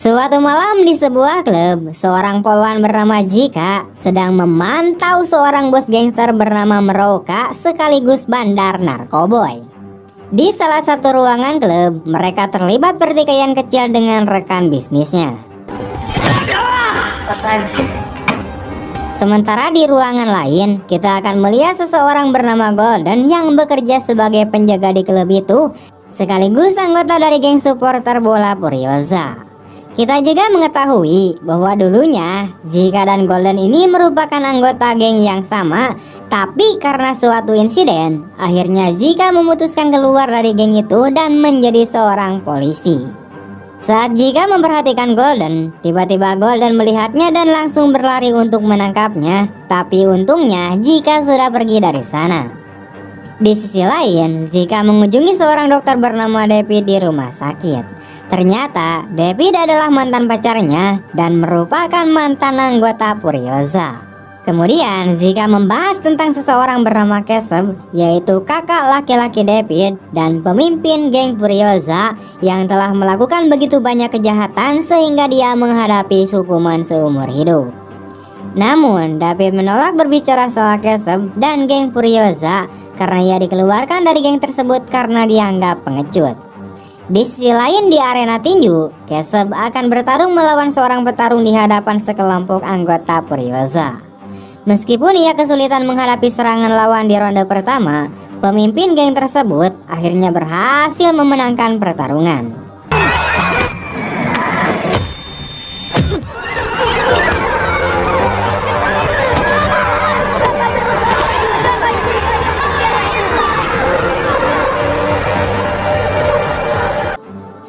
Suatu malam di sebuah klub, seorang polwan bernama Jika sedang memantau seorang bos gangster bernama Meroka sekaligus bandar narkoboy. Di salah satu ruangan klub, mereka terlibat pertikaian kecil dengan rekan bisnisnya. Sementara di ruangan lain, kita akan melihat seseorang bernama Golden yang bekerja sebagai penjaga di klub itu, sekaligus anggota dari geng supporter bola Furiosa. Kita juga mengetahui bahwa dulunya Zika dan Golden ini merupakan anggota geng yang sama, tapi karena suatu insiden, akhirnya Zika memutuskan keluar dari geng itu dan menjadi seorang polisi. Saat Zika memperhatikan Golden, tiba-tiba Golden melihatnya dan langsung berlari untuk menangkapnya, tapi untungnya Zika sudah pergi dari sana. Di sisi lain, Zika mengunjungi seorang dokter bernama David di rumah sakit. Ternyata David adalah mantan pacarnya dan merupakan mantan anggota Furiosa. Kemudian Zika membahas tentang seseorang bernama Keseb, yaitu kakak laki-laki David dan pemimpin geng Furiosa yang telah melakukan begitu banyak kejahatan sehingga dia menghadapi hukuman seumur hidup. Namun David menolak berbicara soal Keseb dan geng Furiosa karena ia dikeluarkan dari geng tersebut karena dianggap pengecut. Di sisi lain di arena tinju, Keseb akan bertarung melawan seorang petarung di hadapan sekelompok anggota Furiosa. Meskipun ia kesulitan menghadapi serangan lawan di ronde pertama, pemimpin geng tersebut akhirnya berhasil memenangkan pertarungan.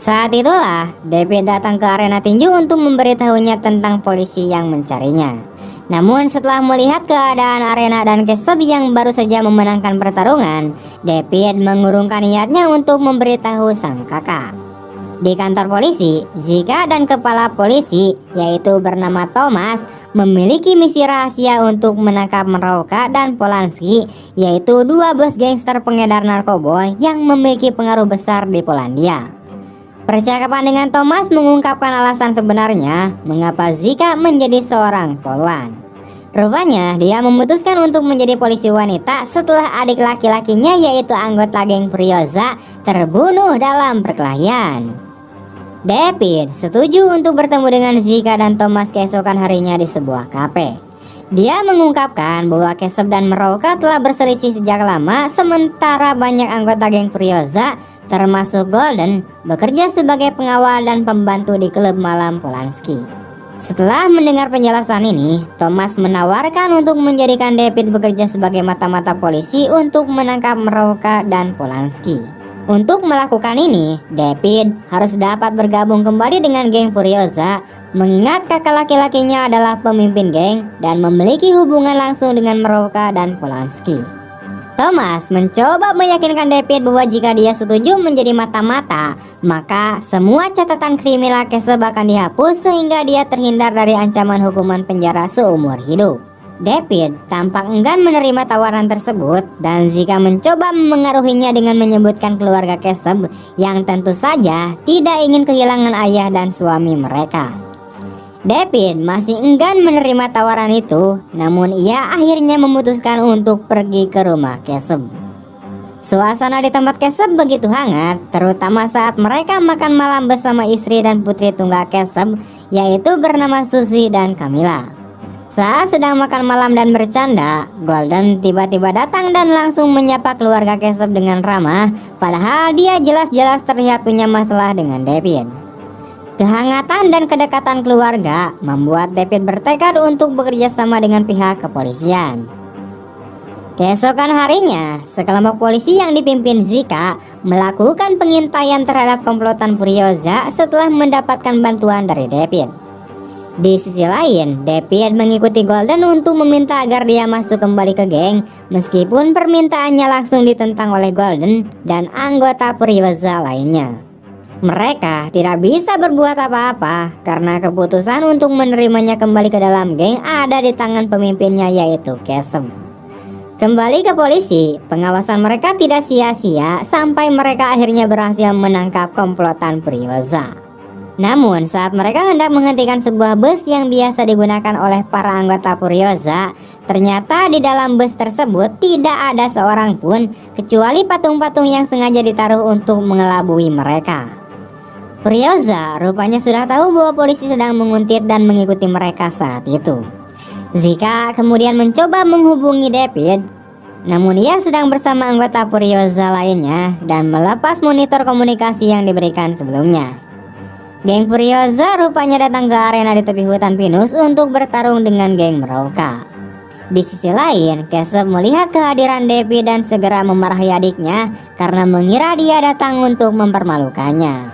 Saat itulah David datang ke arena tinju untuk memberitahunya tentang polisi yang mencarinya. Namun setelah melihat keadaan arena dan Keseb yang baru saja memenangkan pertarungan, David mengurungkan niatnya untuk memberitahu sang kakak. Di kantor polisi, Zika dan kepala polisi yaitu bernama Thomas memiliki misi rahasia untuk menangkap Meroka dan Polanski, yaitu dua bos gangster pengedar narkoba yang memiliki pengaruh besar di Polandia. Percakapan dengan Thomas mengungkapkan alasan sebenarnya mengapa Zika menjadi seorang polwan. Rupanya dia memutuskan untuk menjadi polisi wanita setelah adik laki-lakinya yaitu anggota geng Furiosa terbunuh dalam perkelahian. David setuju untuk bertemu dengan Zika dan Thomas keesokan harinya di sebuah kafe. Dia mengungkapkan bahwa Keseb dan Meroka telah berselisih sejak lama, sementara banyak anggota geng Furiosa termasuk Golden bekerja sebagai pengawal dan pembantu di klub malam Polanski. Setelah mendengar penjelasan ini, Thomas menawarkan untuk menjadikan David bekerja sebagai mata-mata polisi untuk menangkap Meroka dan Polanski. Untuk melakukan ini, David harus dapat bergabung kembali dengan geng Furiosa, mengingat kakak laki-lakinya adalah pemimpin geng dan memiliki hubungan langsung dengan Meroka dan Polanski. Thomas mencoba meyakinkan David bahwa jika dia setuju menjadi mata-mata, maka semua catatan kriminal Keseb akan dihapus sehingga dia terhindar dari ancaman hukuman penjara seumur hidup. David tampak enggan menerima tawaran tersebut dan Zika mencoba mengaruhinya dengan menyebutkan keluarga Keseb yang tentu saja tidak ingin kehilangan ayah dan suami mereka. David masih enggan menerima tawaran itu, namun ia akhirnya memutuskan untuk pergi ke rumah Keseb. Suasana di tempat Keseb begitu hangat, terutama saat mereka makan malam bersama istri dan putri tunggal Keseb, yaitu bernama Suzy dan Camilla. Saat sedang makan malam dan bercanda, Golden tiba-tiba datang dan langsung menyapa keluarga Keseb dengan ramah, padahal dia jelas-jelas terlihat punya masalah dengan David. Kehangatan dan kedekatan keluarga membuat David bertekad untuk bekerja sama dengan pihak kepolisian. Keesokan harinya, sekelompok polisi yang dipimpin Zika melakukan pengintaian terhadap komplotan Furiosa setelah mendapatkan bantuan dari David. Di sisi lain, David mengikuti Golden untuk meminta agar dia masuk kembali ke geng, meskipun permintaannya langsung ditentang oleh Golden dan anggota Furiosa lainnya. Mereka tidak bisa berbuat apa-apa karena keputusan untuk menerimanya kembali ke dalam geng ada di tangan pemimpinnya yaitu Keseb. Kembali ke polisi, pengawasan mereka tidak sia-sia sampai mereka akhirnya berhasil menangkap komplotan Furiosa. Namun saat mereka hendak menghentikan sebuah bus yang biasa digunakan oleh para anggota Furiosa, ternyata di dalam bus tersebut tidak ada seorang pun kecuali patung-patung yang sengaja ditaruh untuk mengelabui mereka. Furiosa rupanya sudah tahu bahwa polisi sedang menguntit dan mengikuti mereka saat itu. Zika kemudian mencoba menghubungi David, namun ia sedang bersama anggota Furiosa lainnya dan melepas monitor komunikasi yang diberikan sebelumnya. Geng Furiosa rupanya datang ke arena di tepi hutan pinus untuk bertarung dengan geng Meroka. Di sisi lain, Kesep melihat kehadiran Devi dan segera memarahi adiknya karena mengira dia datang untuk mempermalukannya.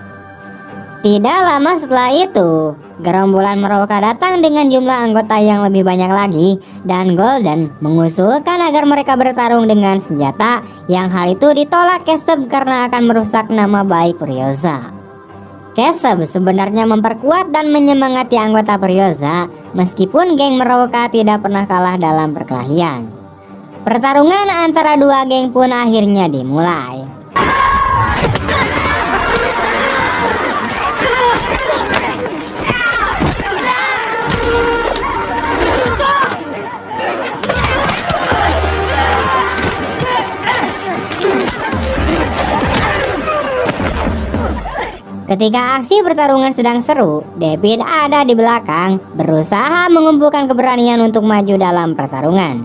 Tidak lama setelah itu, gerombolan Meroka datang dengan jumlah anggota yang lebih banyak lagi dan Golden mengusulkan agar mereka bertarung dengan senjata, yang hal itu ditolak Kesep karena akan merusak nama baik Furiosa. Kesep sebenarnya memperkuat dan menyemangati anggota Furiosa meskipun geng Meroka tidak pernah kalah dalam perkelahian. Pertarungan antara dua geng pun akhirnya dimulai. Ketika aksi pertarungan sedang seru, David ada di belakang berusaha mengumpulkan keberanian untuk maju dalam pertarungan.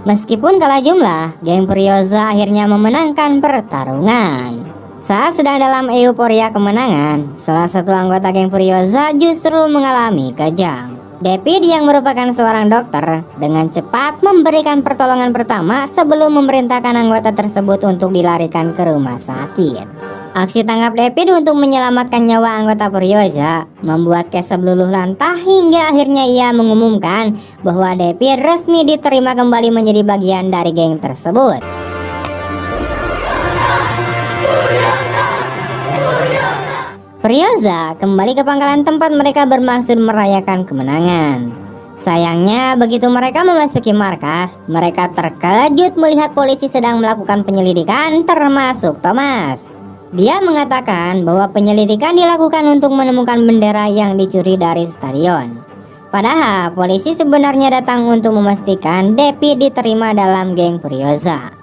Meskipun kalah jumlah, geng Furiosa akhirnya memenangkan pertarungan. Saat sedang dalam euforia kemenangan, salah satu anggota geng Furiosa justru mengalami kejang. David yang merupakan seorang dokter dengan cepat memberikan pertolongan pertama sebelum memerintahkan anggota tersebut untuk dilarikan ke rumah sakit. Aksi tangkap David untuk menyelamatkan nyawa anggota Furiosa membuat Kesep luluh lantah hingga akhirnya ia mengumumkan bahwa David resmi diterima kembali menjadi bagian dari geng tersebut. Furiosa kembali ke pangkalan tempat mereka bermaksud merayakan kemenangan. Sayangnya begitu mereka memasuki markas, mereka terkejut melihat polisi sedang melakukan penyelidikan termasuk Thomas. Dia mengatakan bahwa penyelidikan dilakukan untuk menemukan bendera yang dicuri dari stadion. Padahal polisi sebenarnya datang untuk memastikan David diterima dalam geng Furiosa.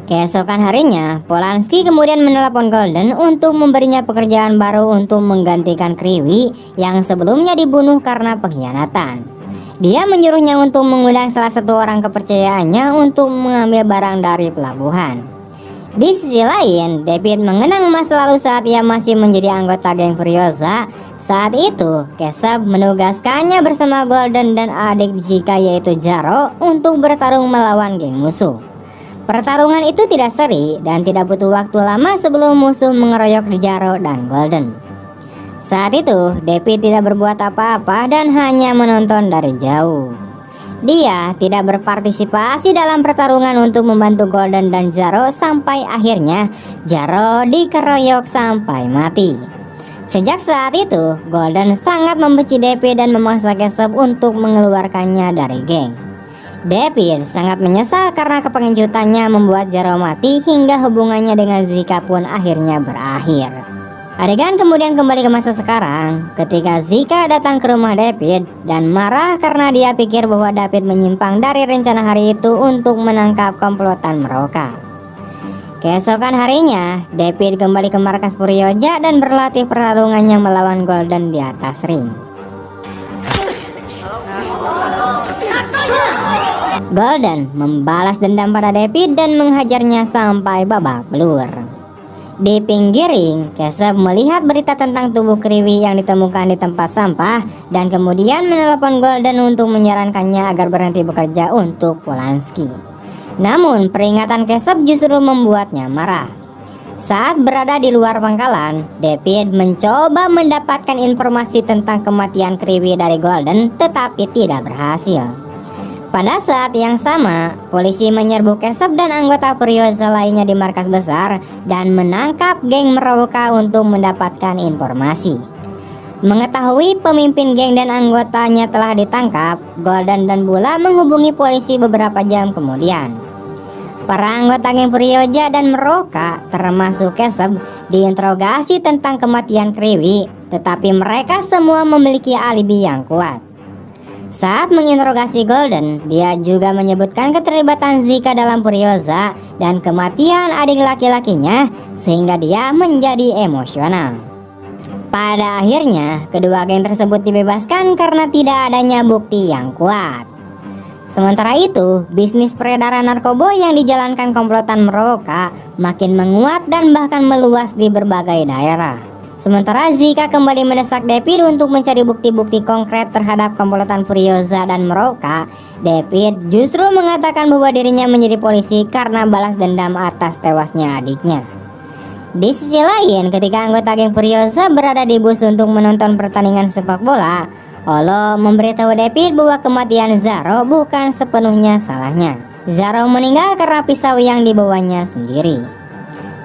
Keesokan harinya, Polanski kemudian menelepon Golden untuk memberinya pekerjaan baru untuk menggantikan Kriwi yang sebelumnya dibunuh karena pengkhianatan. Dia menyuruhnya untuk mengundang salah satu orang kepercayaannya untuk mengambil barang dari pelabuhan. Di sisi lain, David mengenang masa lalu saat ia masih menjadi anggota geng Furiosa. Saat itu, Kesep menugaskannya bersama Golden dan adik Zika yaitu Jaro untuk bertarung melawan geng musuh. Pertarungan itu tidak seri dan tidak butuh waktu lama sebelum musuh mengeroyok di Jaro dan Golden. Saat itu, David tidak berbuat apa-apa dan hanya menonton dari jauh. Dia tidak berpartisipasi dalam pertarungan untuk membantu Golden dan Jaro sampai akhirnya Jaro dikeroyok sampai mati. Sejak saat itu, Golden sangat membenci David dan memaksa Kesep untuk mengeluarkannya dari geng. David sangat menyesal karena kepengejutannya membuat Jaro mati hingga hubungannya dengan Zika pun akhirnya berakhir. Adegan kemudian kembali ke masa sekarang ketika Zika datang ke rumah David dan marah karena dia pikir bahwa David menyimpang dari rencana hari itu untuk menangkap komplotan Meroka. Keesokan harinya, David kembali ke markas Furiosa dan berlatih pertarungannya melawan Golden di atas ring. Golden membalas dendam pada David dan menghajarnya sampai babak belur. Di pinggir ring, Kesep melihat berita tentang tubuh Kriwi yang ditemukan di tempat sampah dan kemudian menelepon Golden untuk menyarankannya agar berhenti bekerja untuk Polanski. Namun peringatan Kesep justru membuatnya marah. Saat berada di luar pangkalan, David mencoba mendapatkan informasi tentang kematian Kriwi dari Golden tetapi tidak berhasil. Pada saat yang sama, polisi menyerbu Kesep dan anggota Furiosa lainnya di markas besar dan menangkap geng Meroka untuk mendapatkan informasi. Mengetahui pemimpin geng dan anggotanya telah ditangkap, Golden dan Bula menghubungi polisi beberapa jam kemudian. Para anggota geng Purioza dan Meroka termasuk Keseb diinterogasi tentang kematian Kriwi, tetapi mereka semua memiliki alibi yang kuat. Saat menginterogasi Golden, dia juga menyebutkan keterlibatan Zika dalam Purioza dan kematian adik laki-lakinya, sehingga dia menjadi emosional. Pada akhirnya, kedua geng tersebut dibebaskan karena tidak adanya bukti yang kuat. Sementara itu, bisnis peredaran narkoba yang dijalankan komplotan Meroka makin menguat dan bahkan meluas di berbagai daerah. Sementara Zika kembali mendesak David untuk mencari bukti-bukti konkret terhadap komplotan Purioza dan Meroka, David justru mengatakan bahwa dirinya menjadi polisi karena balas dendam atas tewasnya adiknya. Di sisi lain, ketika anggota geng Purioza berada di bus untuk menonton pertandingan sepak bola, Olo memberitahu David bahwa kematian Zaro bukan sepenuhnya salahnya. Zaro meninggal karena pisau yang dibawanya sendiri.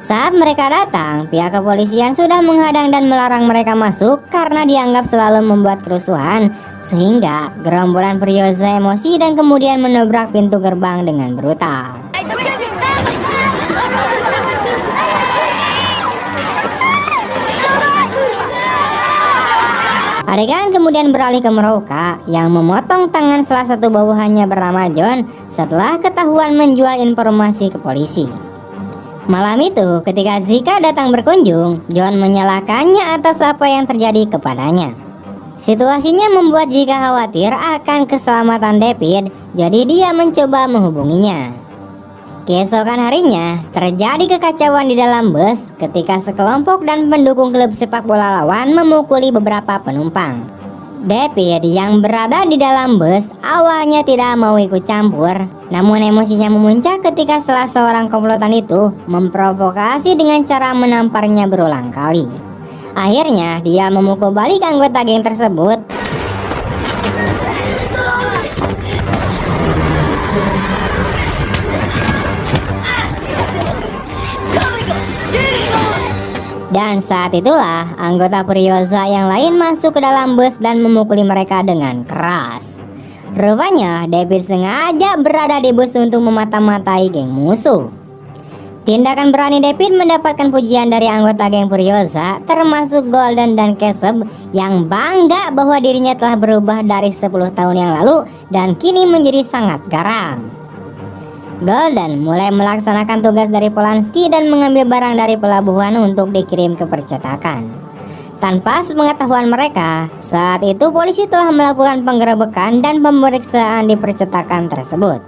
Saat mereka datang, pihak kepolisian sudah menghadang dan melarang mereka masuk karena dianggap selalu membuat kerusuhan, sehingga gerombolan Purioza emosi dan kemudian menobrak pintu gerbang dengan brutal. Adegan kemudian beralih ke Meroka yang memotong tangan salah satu bawahannya bernama John setelah ketahuan menjual informasi ke polisi. Malam itu, ketika Zika datang berkunjung, John menyalahkannya atas apa yang terjadi kepadanya. Situasinya membuat Zika khawatir akan keselamatan David, jadi dia mencoba menghubunginya. Keesokan harinya, terjadi kekacauan di dalam bus ketika sekelompok dan pendukung klub sepak bola lawan memukuli beberapa penumpang. David yang berada di dalam bus awalnya tidak mau ikut campur, namun emosinya memuncak ketika salah seorang komplotan itu memprovokasi dengan cara menamparnya berulang kali. Akhirnya, dia memukul balik anggota geng tersebut. Dan saat itulah anggota Purioza yang lain masuk ke dalam bus dan memukuli mereka dengan keras. Rupanya David sengaja berada di bus untuk memata-matai geng musuh. Tindakan berani David mendapatkan pujian dari anggota geng Purioza, termasuk Golden dan Keseb yang bangga bahwa dirinya telah berubah dari 10 tahun yang lalu dan kini menjadi sangat garang. Golden mulai melaksanakan tugas dari Polanski dan mengambil barang dari pelabuhan untuk dikirim ke percetakan. Tanpa sepengetahuan mereka, saat itu polisi telah melakukan penggerebekan dan pemeriksaan di percetakan tersebut.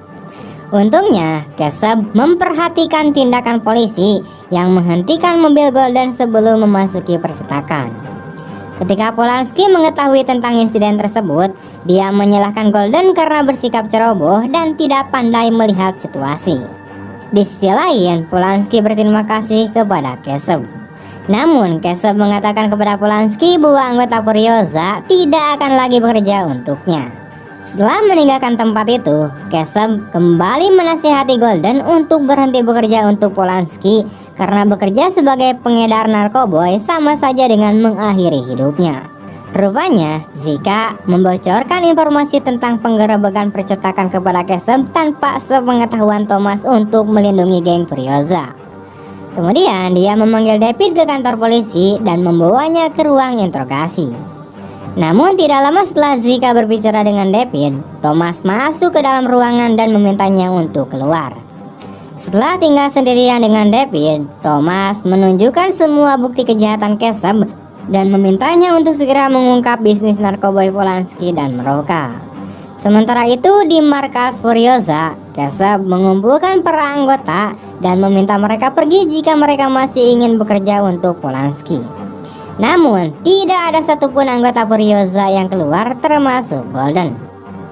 Untungnya, Keseb memperhatikan tindakan polisi yang menghentikan mobil Golden sebelum memasuki percetakan. Ketika Polanski mengetahui tentang insiden tersebut, dia menyalahkan Golden karena bersikap ceroboh dan tidak pandai melihat situasi. Di sisi lain, Polanski berterima kasih kepada Keseb. Namun, Keseb mengatakan kepada Polanski bahwa anggota Purioza tidak akan lagi bekerja untuknya. Setelah meninggalkan tempat itu, Keseb kembali menasihati Golden untuk berhenti bekerja untuk Polanski karena bekerja sebagai pengedar narkoboy sama saja dengan mengakhiri hidupnya. Rupanya, Zika membocorkan informasi tentang penggerebekan percetakan kepada Keseb tanpa sepengetahuan Thomas untuk melindungi geng Purioza. Kemudian dia memanggil David ke kantor polisi dan membawanya ke ruang interogasi. Namun tidak lama setelah Zika berbicara dengan David, Thomas masuk ke dalam ruangan dan memintanya untuk keluar. Setelah tinggal sendirian dengan David, Thomas menunjukkan semua bukti kejahatan Keseb dan memintanya untuk segera mengungkap bisnis narkoba Polanski dan Meroka. Sementara itu di markas Purioza, Keseb mengumpulkan para anggota dan meminta mereka pergi jika mereka masih ingin bekerja untuk Polanski. Namun, tidak ada satupun anggota Purioza yang keluar, termasuk Golden.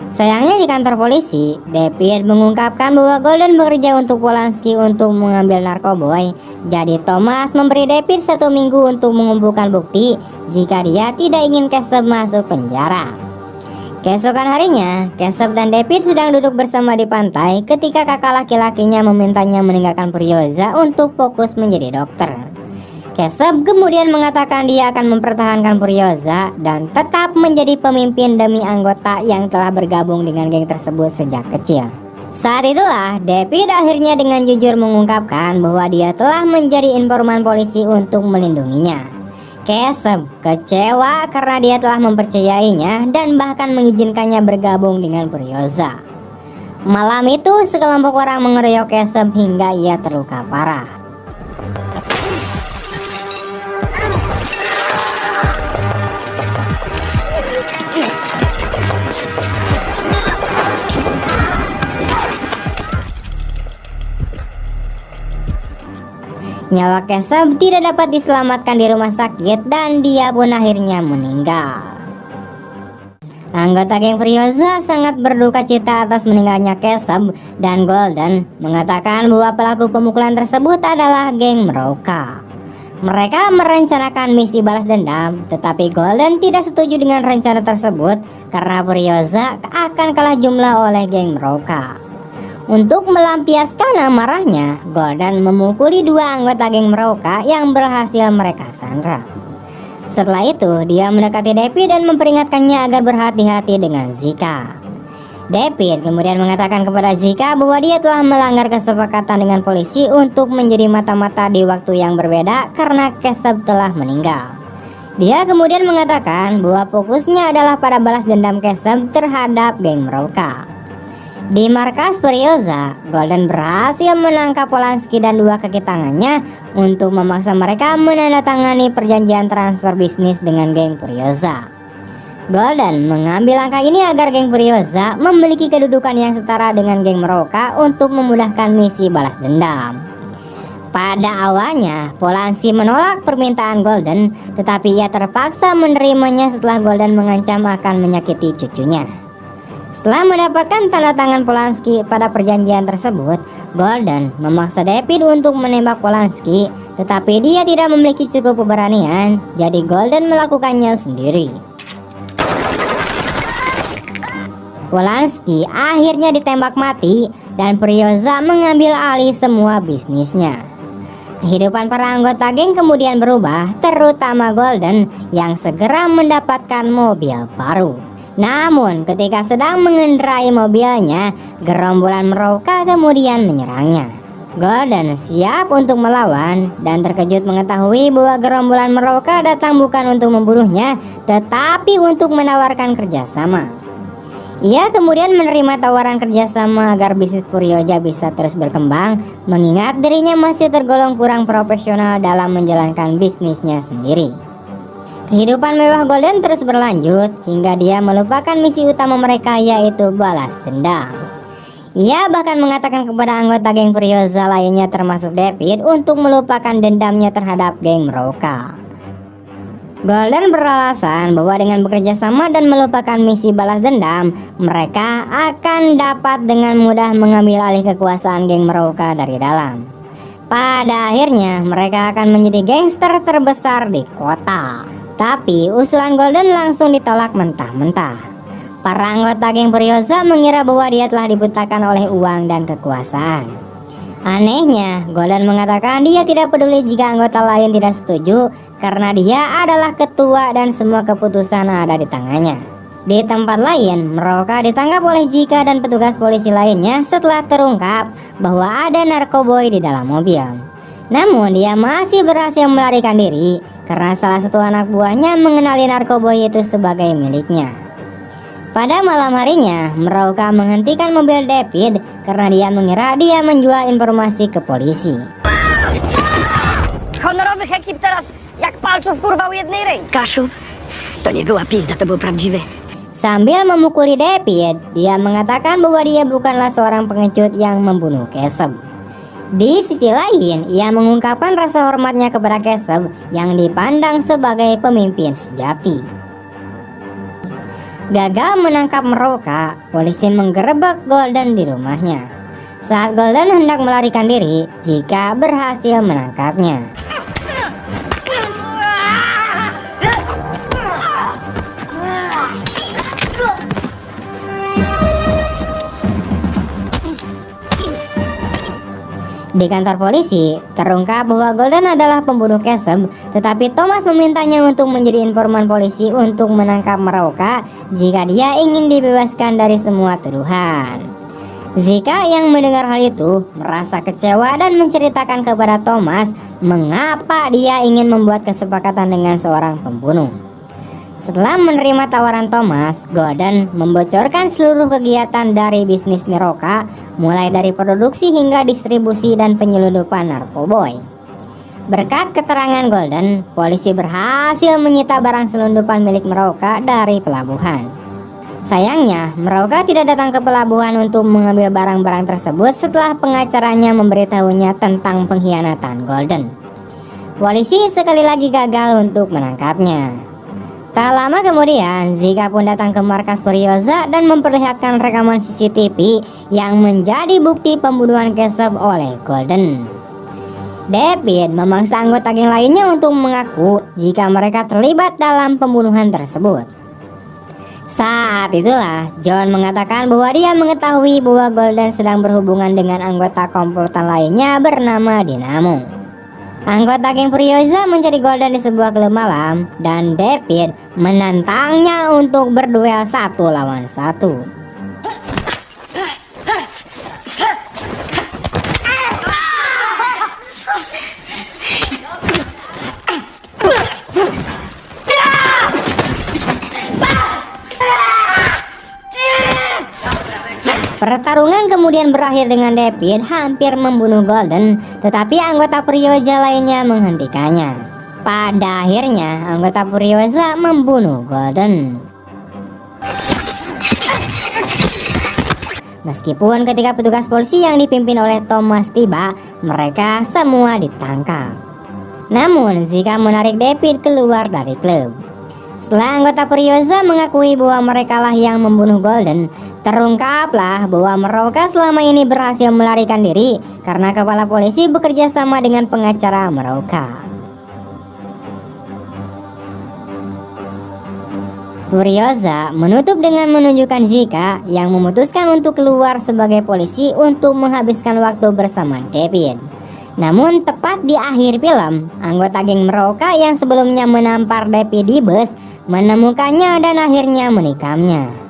Sayangnya di kantor polisi, David mengungkapkan bahwa Golden bekerja untuk Polanski untuk mengambil narkoboy. Jadi Thomas memberi David 1 minggu untuk mengumpulkan bukti jika dia tidak ingin Keseb masuk penjara. Keesokan harinya, Keseb dan David sedang duduk bersama di pantai ketika kakak laki-lakinya memintanya meninggalkan Purioza untuk fokus menjadi dokter. Keseb kemudian mengatakan dia akan mempertahankan Purioza dan tetap menjadi pemimpin demi anggota yang telah bergabung dengan geng tersebut sejak kecil. Saat itulah David akhirnya dengan jujur mengungkapkan bahwa dia telah menjadi informan polisi untuk melindunginya. Casey kecewa karena dia telah mempercayainya dan bahkan mengizinkannya bergabung dengan Furiosa. Malam itu sekelompok orang mengeroyok Casey hingga ia terluka parah. Nyawa Casey tidak dapat diselamatkan di rumah sakit dan dia pun akhirnya meninggal. Anggota geng Furiosa sangat berduka cita atas meninggalnya Casey dan Golden mengatakan bahwa pelaku pemukulan tersebut adalah geng Moroka. Mereka merencanakan misi balas dendam, tetapi Golden tidak setuju dengan rencana tersebut karena Furiosa akan kalah jumlah oleh geng Moroka. Untuk melampiaskan amarahnya, Golden memukuli dua anggota geng Moroka yang berhasil mereka sandra. Setelah itu, dia mendekati David dan memperingatkannya agar berhati-hati dengan Zika. David kemudian mengatakan kepada Zika bahwa dia telah melanggar kesepakatan dengan polisi untuk menjadi mata-mata di waktu yang berbeda karena Casey telah meninggal. Dia kemudian mengatakan bahwa fokusnya adalah pada balas dendam Casey terhadap geng Moroka. Di markas Furiosa, Golden berhasil menangkap Polanski dan dua kaki tangannya untuk memaksa mereka menandatangani perjanjian transfer bisnis dengan geng Furiosa. Golden mengambil langkah ini agar geng Furiosa memiliki kedudukan yang setara dengan geng Moroka untuk memudahkan misi balas dendam. Pada awalnya, Polanski menolak permintaan Golden, tetapi ia terpaksa menerimanya setelah Golden mengancam akan menyakiti cucunya. Setelah mendapatkan tanda tangan Polanski pada perjanjian tersebut, Golden memaksa David untuk menembak Polanski, tetapi dia tidak memiliki cukup keberanian, jadi Golden melakukannya sendiri. Polanski akhirnya ditembak mati dan Furiosa mengambil alih semua bisnisnya. Kehidupan para anggota geng kemudian berubah, terutama Golden yang segera mendapatkan mobil baru. Namun ketika sedang mengendarai mobilnya, gerombolan Moroka kemudian menyerangnya. Golden siap untuk melawan dan terkejut mengetahui bahwa gerombolan Moroka datang bukan untuk membunuhnya, tetapi untuk menawarkan kerjasama. Ia kemudian menerima tawaran kerjasama agar bisnis Furiosa bisa terus berkembang, mengingat dirinya masih tergolong kurang profesional dalam menjalankan bisnisnya sendiri. Kehidupan mewah Golden terus berlanjut hingga dia melupakan misi utama mereka, yaitu balas dendam. Ia bahkan mengatakan kepada anggota geng Furiosa lainnya termasuk David untuk melupakan dendamnya terhadap geng Moroka. Golden beralasan bahwa dengan bekerja sama dan melupakan misi balas dendam, mereka akan dapat dengan mudah mengambil alih kekuasaan geng Moroka dari dalam. Pada akhirnya mereka akan menjadi gangster terbesar di kota. Tapi usulan Golden langsung ditolak mentah-mentah. Para anggota geng Furiosa mengira bahwa dia telah dibutakan oleh uang dan kekuasaan. Anehnya, Golden mengatakan dia tidak peduli jika anggota lain tidak setuju karena dia adalah ketua dan semua keputusan ada di tangannya. Di tempat lain, Moroka ditangkap oleh Zika dan petugas polisi lainnya setelah terungkap bahwa ada narkoboy di dalam mobil. Namun dia masih berhasil melarikan diri karena salah satu anak buahnya mengenali narkoboy itu sebagai miliknya. Pada malam harinya, Moroka menghentikan mobil David karena dia mengira dia menjual informasi ke polisi. Honorowych ekip teraz jak palców kurwał jednej ręki. Kaszu, to nie była pizda, to był prawdziwy. Sambil memukuli David, dia mengatakan bahwa dia bukanlah seorang pengecut yang membunuh Casey. Di sisi lain, ia mengungkapkan rasa hormatnya kepada Casey yang dipandang sebagai pemimpin sejati. Gagal menangkap Moroka, polisi menggerebek Golden di rumahnya. Saat Golden hendak melarikan diri, Zika berhasil menangkapnya. Di kantor polisi, terungkap bahwa Golden adalah pembunuh Casey, tetapi Thomas memintanya untuk menjadi informan polisi untuk menangkap Moroka jika dia ingin dibebaskan dari semua tuduhan. Zika yang mendengar hal itu merasa kecewa dan menceritakan kepada Thomas mengapa dia ingin membuat kesepakatan dengan seorang pembunuh. Setelah menerima tawaran Thomas, Golden membocorkan seluruh kegiatan dari bisnis Miroka, mulai dari produksi hingga distribusi dan penyelundupan narkoboy. Berkat keterangan Golden, polisi berhasil menyita barang selundupan milik Miroka dari pelabuhan. Sayangnya, Miroka tidak datang ke pelabuhan untuk mengambil barang-barang tersebut setelah pengacaranya memberitahunya tentang pengkhianatan Golden. Polisi sekali lagi gagal untuk menangkapnya. Tak lama kemudian, Zika pun datang ke markas Furiosa dan memperlihatkan rekaman CCTV yang menjadi bukti pembunuhan Kesub oleh Golden. David memaksa anggota geng lainnya untuk mengaku jika mereka terlibat dalam pembunuhan tersebut. Saat itulah John mengatakan bahwa dia mengetahui bahwa Golden sedang berhubungan dengan anggota komplotan lainnya bernama Dinamo. Anggota geng Furiosa mencari Golden di sebuah klub malam dan David menantangnya untuk berduel 1 lawan 1. Pertarungan kemudian berakhir dengan David hampir membunuh Golden, tetapi anggota Furiosa lainnya menghentikannya. Pada akhirnya, anggota Furiosa membunuh Golden. Meskipun ketika petugas polisi yang dipimpin oleh Thomas tiba, mereka semua ditangkap. Namun, Zika menarik David keluar dari klub. Setelah anggota Furiosa mengakui bahwa merekalah yang membunuh Golden, terungkaplah bahwa Miroka selama ini berhasil melarikan diri karena kepala polisi bekerja sama dengan pengacara Miroka. Furiosa menutup dengan menunjukkan Zika yang memutuskan untuk keluar sebagai polisi untuk menghabiskan waktu bersama David. Namun tepat di akhir film, anggota geng Miroka yang sebelumnya menampar David di bus menemukannya dan akhirnya menikamnya.